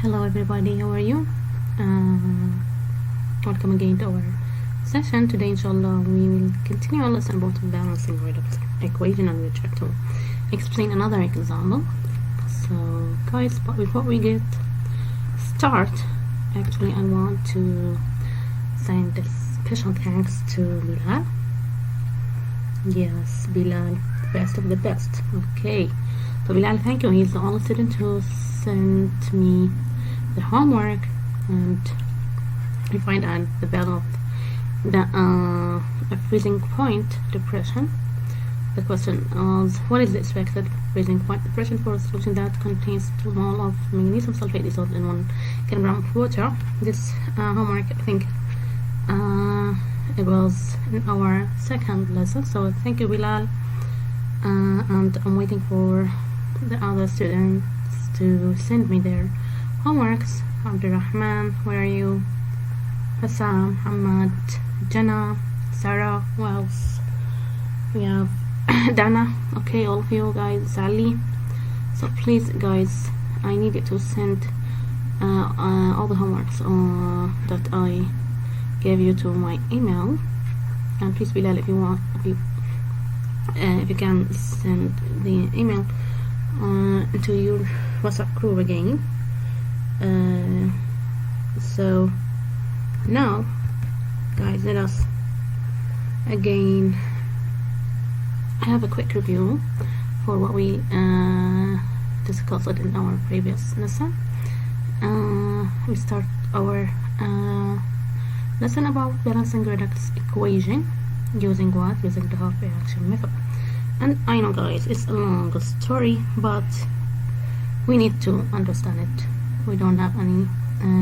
Hello everybody, how are you? Welcome again to our session. Today inshallah we will continue our lesson about balancing redox equation, and we'll try to explain another example. So guys, but before we get start, actually I want to send a special thanks to Bilal. Yes, Bilal, best of the best. Okay, so Bilal, thank you. He's the only student who sent me the homework, and we find out the value of the freezing point depression. The question was, what is the expected freezing point depression for a solution that contains 2 mole of magnesium sulfate dissolved in 1 kilogram of water? This homework, I think it was in our second lesson. So thank you, Bilal, and I'm waiting for the other students to send me their homeworks. Abdurrahman, where are you? Hassan, Hamad, Jana, Sarah, who else? We have Dana. Okay, all of you guys, Sally. So please guys, I need you to send all the homeworks that I gave you to my email. And please, Bilal, if you want, if you can send the email into your WhatsApp group again. So now guys, let us again have a quick review for what we discussed in our previous lesson. We start our lesson about balancing redox equation using what? Using the half reaction method. And I know guys, it's a long story, but we need to understand it. We don't have any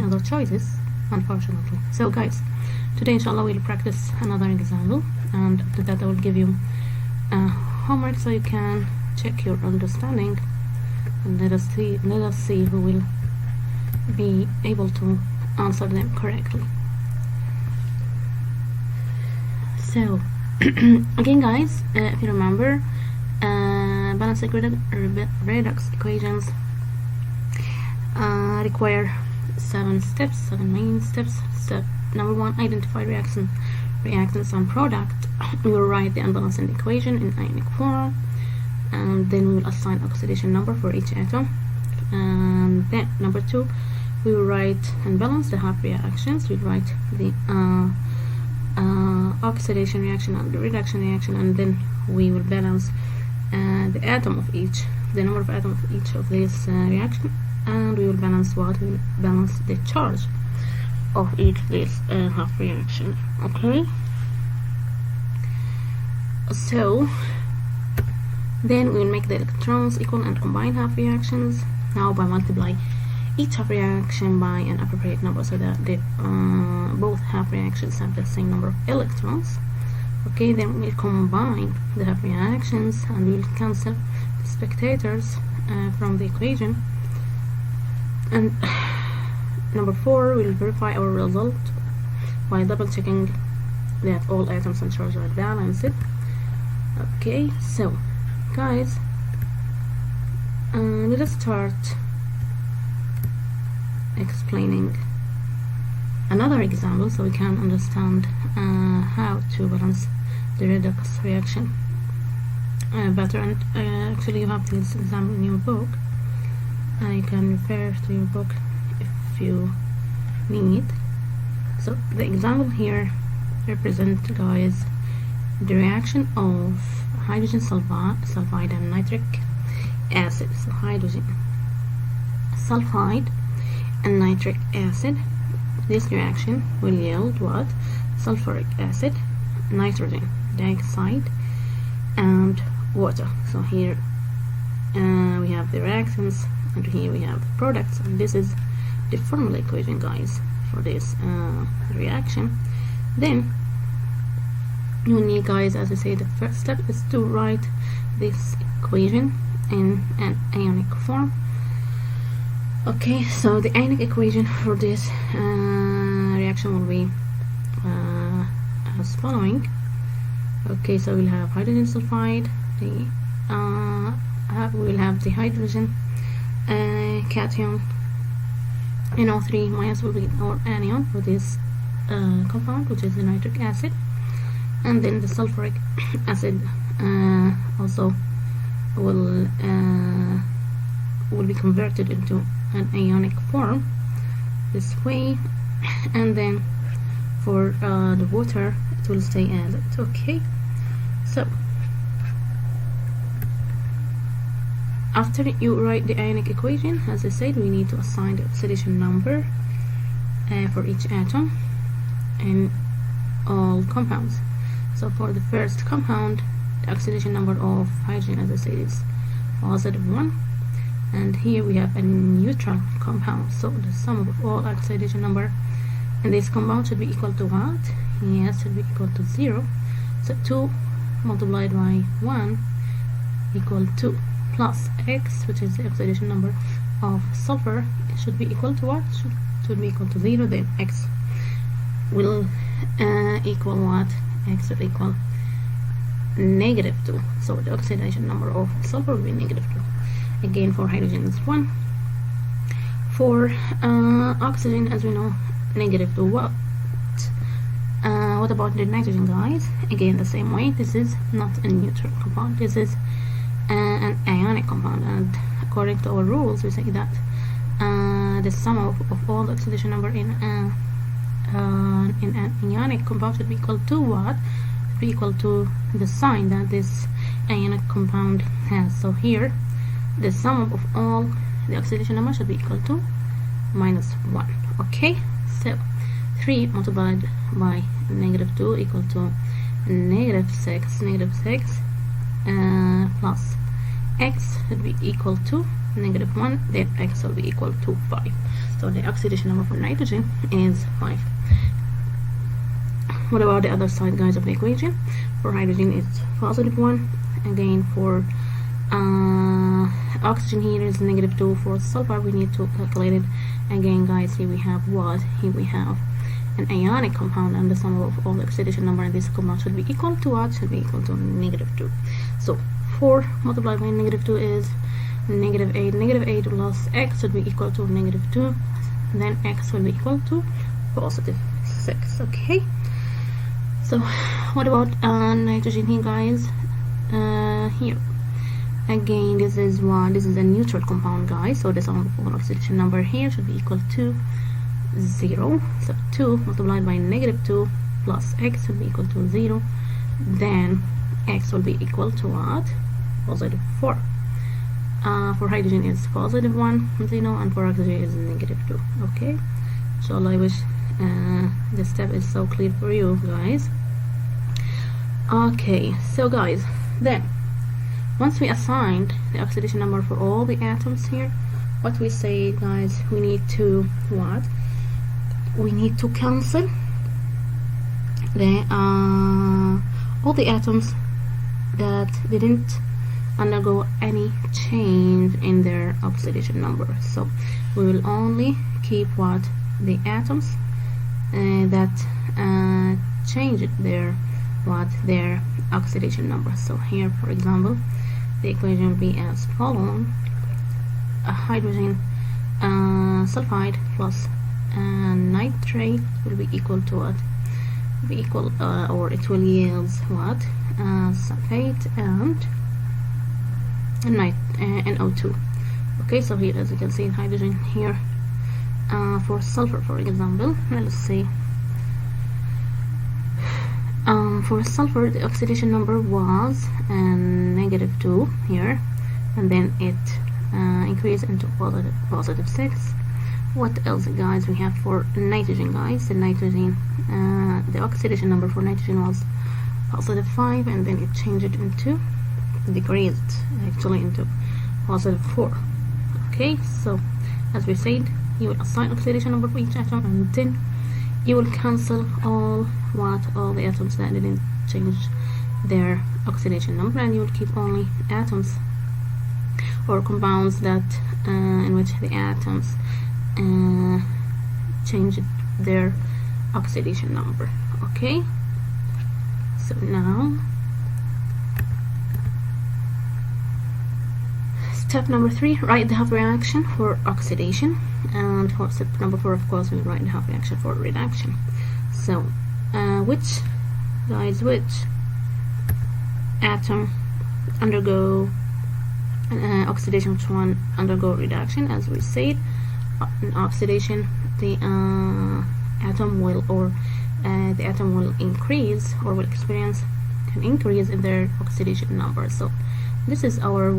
other choices, unfortunately. So guys, today inshallah we'll practice another example, and after that I will give you homework so you can check your understanding, and let us see who will be able to answer them correctly. So again guys, if you remember, balancing redox equations require 7 main steps. Step number 1, identify reactants and product. We will write the unbalanced equation in ionic form, and then we will assign oxidation number for each atom. And then number 2, we will write and balance the half reactions. We'll write the oxidation reaction and the reduction reaction, and then we will balance the number of atoms of each of these reactions, and we will balance what? We will balance the charge of each of these half reaction. Okay, so then we will make the electrons equal and combine half reactions. Now by multiply each half reaction by an appropriate number so that the both half reactions have the same number of electrons. Okay, then we'll combine the half reactions and we'll cancel the spectators from the equation. And number 4, we'll verify our result by double checking that all atoms and charges are balanced. Okay, so guys, let us start explaining another example so we can understand how to balance the redox reaction better. And actually you have this example in your book. You can refer to your book if you need. So the example here represents, guys, the reaction of hydrogen sulfide and nitric acid. So hydrogen sulfide and nitric acid. This reaction will yield what? Sulfuric acid, nitrogen dioxide, and water. So here we have the reactants, and here we have the products, and this is the formula equation, guys, for this reaction. Then you need, guys, as I say, the first step is to write this equation in an ionic form. Okay, so the ionic equation for this reaction will be as following. Okay, so we'll have hydrogen sulfide, we'll have the hydrogen cation NO3 minus will be our anion for this compound, which is the nitric acid, and then the sulfuric acid also will be converted into an ionic form this way, and then for the water it will stay as it. Okay, so after you write the ionic equation, as I said, we need to assign the oxidation number for each atom in all compounds. So for the first compound, the oxidation number of hydrogen, as I said, is +1, and here we have a neutral compound, so the sum of all oxidation number in this compound should be equal to what? Yes, should be equal to 0. So 2 multiplied by 1 equal to plus X, which is the oxidation number of sulfur. It should be equal to what? Should be equal to 0. Then X will equal what? X will equal -2. So the oxidation number of sulfur will be -2. Again, for hydrogen is 1. For oxygen, as we know, -2. What about the nitrogen, guys? Again, the same way. This is not a neutral compound. This is an ionic compound, and according to our rules, we say that the sum of all the oxidation number in an ionic compound should be equal to what? Should be equal to the sign that this ionic compound has. So here, the sum of all the oxidation number should be equal to -1. Okay, so 3 multiplied by -2 equal to -6 plus X should be equal to -1, then X will be equal to 5. So the oxidation number for nitrogen is 5. What about the other side, guys, of the equation? For hydrogen it's +1. Again, for oxygen here is -2. For sulfur we need to calculate it. Again, guys, here we have what? Here we have an ionic compound, and the sum of all the oxidation number in this compound should be equal to what? Should be equal to -2. So 4 multiplied by -2 is -8. -8 plus X should be equal to -2. Then X will be equal to +6. Okay. So what about nitrogen here, guys? Here again, this is a neutral compound, guys. So the sum of all oxidation number here should be equal to 0. So 2 multiplied by -2 plus X will be equal to 0. Then X will be equal to what? +4. For hydrogen it's +1, 0, and for oxygen is -2. Okay, so I wish this step is so clear for you guys. Okay, so guys, then once we assigned the oxidation number for all the atoms here, what we say, guys, we need to what? We need to cancel the all the atoms that didn't undergo any change in their oxidation number. So we will only keep what? The atoms that changed their oxidation number. So here, for example, the equation will be as follows: hydrogen sulfide plus nitrate will be equal to what? Be equal, or it will yield what? Sulfate and NO2. Okay, so here, as you can see, hydrogen here, for sulfur, for example, let's see, for sulfur the oxidation number was -2 here, and then it increased into +6. What else, guys, we have for nitrogen, guys? The nitrogen, the oxidation number for nitrogen was +5, and then it changed into, decreased actually, into +4. Okay, so as we said, you will assign oxidation number for each atom, and then you will cancel all the atoms that didn't change their oxidation number, and you will keep only atoms or compounds that in which the atoms change their oxidation number. Okay, so now step number 3, write the half reaction for oxidation, and for step number 4, of course, we write the half reaction for reduction. So which atom undergo oxidation, which one undergo reduction? As we said, in oxidation the atom will increase, or will experience an increase in their oxidation number. So this is our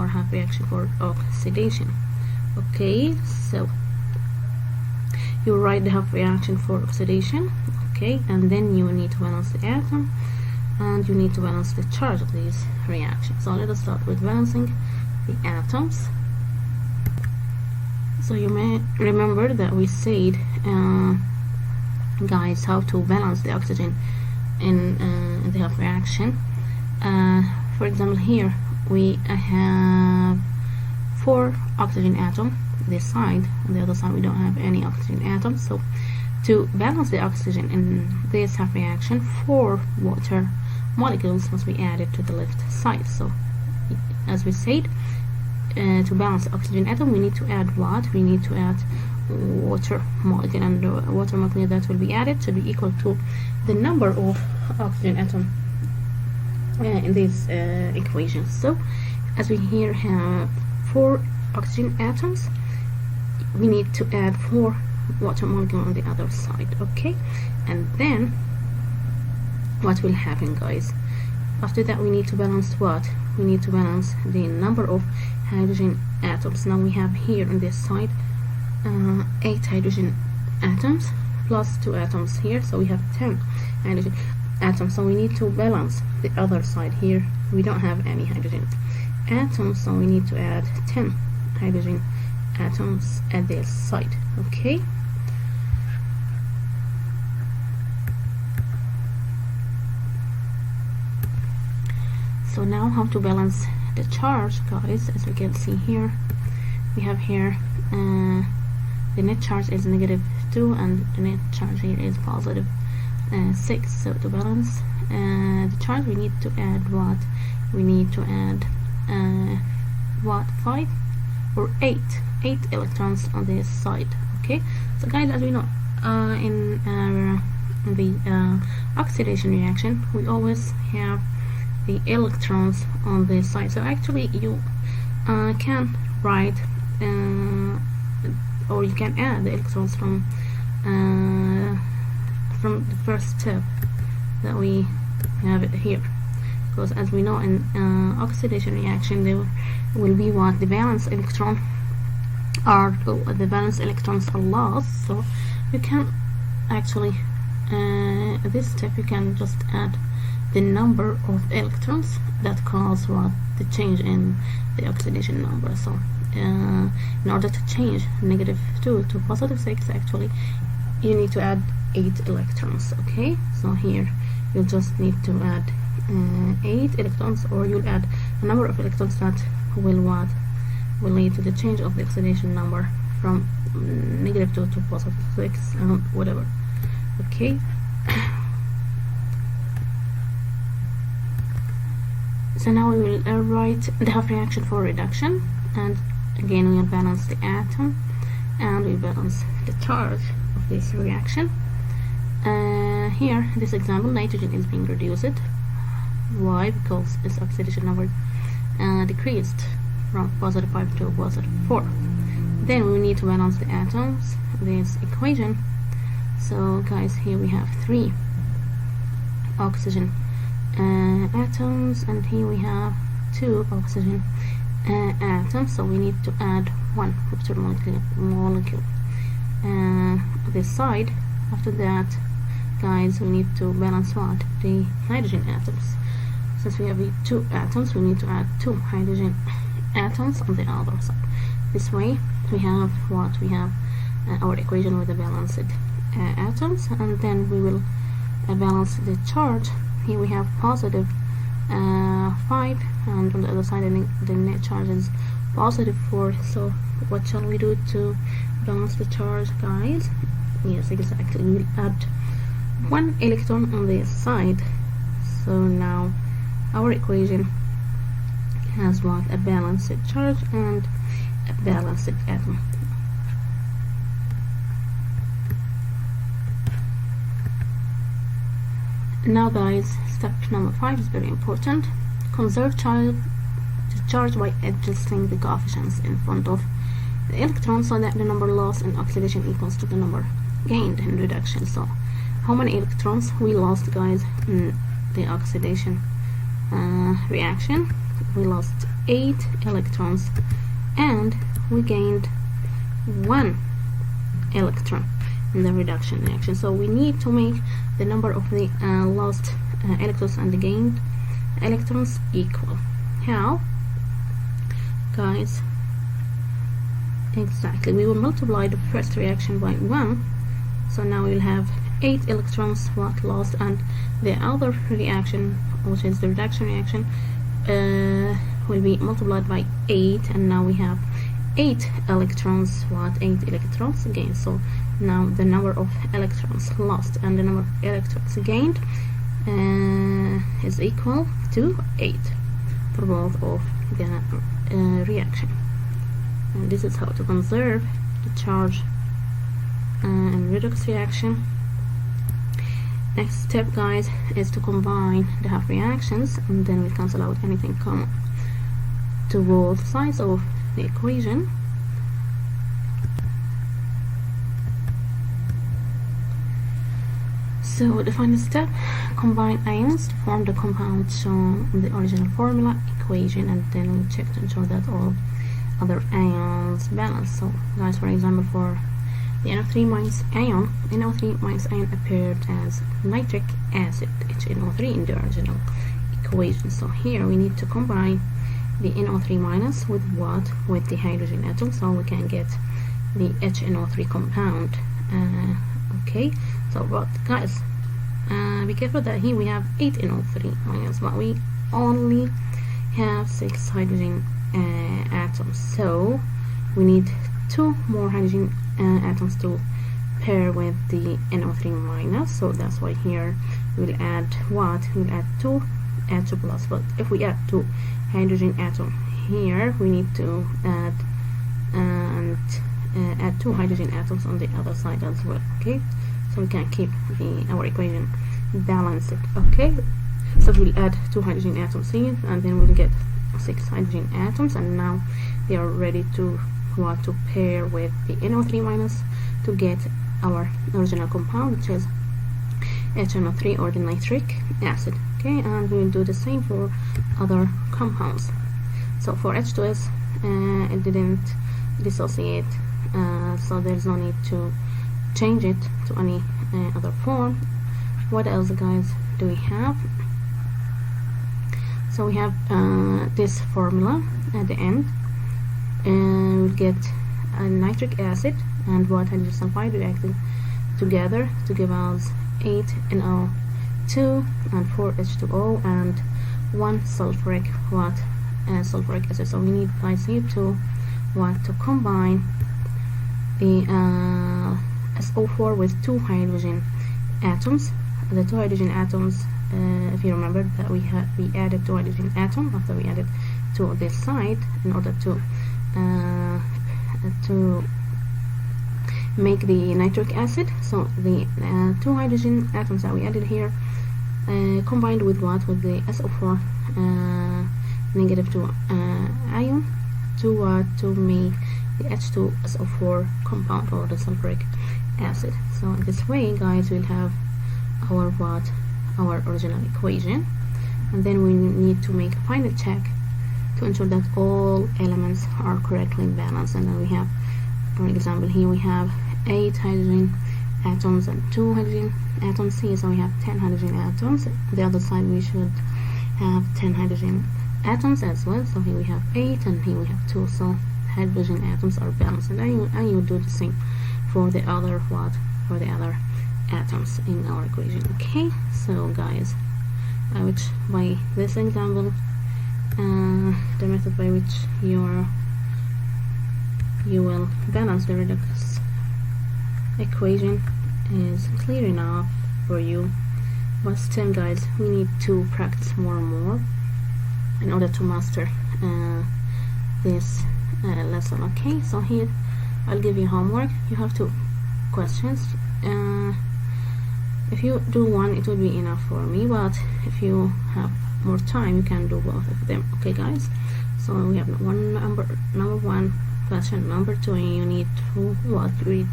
half reaction for oxidation. Okay, so you write the half reaction for oxidation. Okay, and then you need to balance the atom, and you need to balance the charge of these reactions. So let us start with balancing the atoms. So you may remember that we said, guys, how to balance the oxygen in the half reaction. For example, here we have 4 oxygen atoms this side. On the other side we don't have any oxygen atoms. So to balance the oxygen in this half reaction, 4 water molecules must be added to the left side. So as we said, to balance the oxygen atom, we need to add what? We need to add water molecule, and the water molecule that will be added should be equal to the number of oxygen atom in these equations. So as we here have 4 oxygen atoms, we need to add 4 water molecule on the other side. Okay, and then what will happen, guys? After that we need to balance what? We need to balance the number of hydrogen atoms. Now we have here on this side 8 hydrogen atoms plus 2 atoms here, so we have 10 hydrogen atoms. So we need to balance the other side. Here we don't have any hydrogen atoms, so we need to add 10 hydrogen atoms at this side. Okay, so now how to balance the charge, guys? As we can see here, we have here the net charge is -2 and the net charge here is +6. So to balance the charge, we need to add what? We need to add 5 or 8 electrons on this side. Okay, so guys, as we know, in the oxidation reaction, we always have the electrons on this side. So actually you can write or you can add the electrons from the first step that we have it here, because as we know, in oxidation reaction there will be what? The valence electrons are lost. So you can actually at this step you can just add the number of electrons that cause what? The change in the oxidation number. So in order to change -2 to +6, actually you need to add 8 electrons. Okay, so here you just need to add 8 electrons, or you'll add a number of electrons that will lead to the change of the oxidation number from -2 to +6 and whatever. Okay, so now we will write the half reaction for reduction, and again we will balance the atom and we balance the charge of this reaction. Here, this example, nitrogen is being reduced. Why? Because its oxidation number decreased from +5 to +4. Then we need to balance the atoms, this equation. So guys, here we have 3 oxygen atoms, and here we have 2 oxygen atoms. So we need to add 1 water molecule this side. After that, guys, we need to balance what? The hydrogen atoms. Since we have 2 atoms, we need to add 2 hydrogen atoms on the other side. This way we have what? We have our equation with the balanced atoms, and then we will balance the charge. Here we have +5, and on the other side the net charge is +4. So what shall we do to balance the charge, guys? Yes, exactly, we will add 1 electron on this side. So now our equation has what? A balanced charge and a balanced atom. Now guys, step number 5 is very important. Conserve charge by adjusting the coefficients in front of the electron so that the number lost in oxidation equals to the number gained in reduction. So how many electrons we lost, guys, in the oxidation reaction? We lost 8 electrons and we gained 1 electron in the reduction reaction. So we need to make the number of the lost electrons and the gained electrons equal. How, guys? Exactly, we will multiply the first reaction by 1, so now we'll have 8 electrons what lost, and the other reaction, which is the reduction reaction, will be multiplied by 8, and now we have 8 electrons what? 8 electrons gained. So now the number of electrons lost and the number of electrons gained is equal to 8 for both of the reaction. And this is how to conserve the charge in redox reaction. Next step, guys, is to combine the half reactions, and then we cancel out anything common to both sides of the equation. So the final step, combine ions to form the compound shown in the original formula equation, and then we check to ensure that all other ions balance. So guys, for example, for the NO3 minus ion, NO3 minus ion appeared as nitric acid, HNO3, in the original equation. So here we need to combine the NO3 minus with what? With the hydrogen atom, so we can get the HNO3 compound. Okay, so but guys, be careful that here we have 8 NO3 minus, but we only have 6 hydrogen atoms, so we need 2 more hydrogen atoms to pair with the NO3 minus. So that's why here we'll add what? We'll add 2 H2 plus. But if we add 2 hydrogen atom here, we need to add add 2 hydrogen atoms on the other side as well. Okay, so we can keep our equation balanced. Okay, so we'll add 2 hydrogen atoms here, and then we'll get 6 hydrogen atoms, and now they are ready to what? To pair with the NO3 minus to get our original compound, which is HNO3, or the nitric acid. Okay, and we will do the same for other compounds. So for H2S, it didn't dissociate, so there's no need to change it to any other form. What else, guys, do we have? So we have this formula at the end, and we'll get a nitric acid and what? Hydrogen sulfide reacting together to give us 8 NO2 and 4 H2O and 1 sulfuric what? Sulfuric acid. So we need, guys, here to what? To combine the SO4 with 2 hydrogen atoms. The 2 hydrogen atoms, if you remember that we added 2 hydrogen atom after we added to this side in order to make the nitric acid. So the 2 hydrogen atoms that we added here combined with what? With the SO4 -2 ion to make the H2SO4 compound, or the sulfuric acid. So in this way, guys, we'll have our what? Our original equation, and then we need to make a final check to ensure that all elements are correctly balanced. And then we have, for example, here we have 8 hydrogen atoms and 2 hydrogen atoms here, so we have 10 hydrogen atoms. The other side we should have 10 hydrogen atoms as well. So here we have 8 and here we have 2, so hydrogen atoms are balanced. And you do the same for the other what? For the other atoms in our equation. Okay, so guys, by this example, the method by which you will balance the redox equation is clear enough for you, but still, guys, we need to practice more and more in order to master this lesson. Okay, so here I'll give you homework. You have 2 questions. If you do one, it will be enough for me, but if you have more time, you can do both of them. Okay, guys, so we have number 1 question. Number 2, you need to you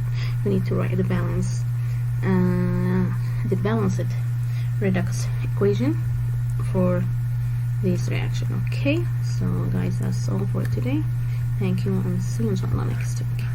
need to write the balanced redox equation for this reaction. Okay, so guys, that's all for today. Thank you, and see you inshallah next week.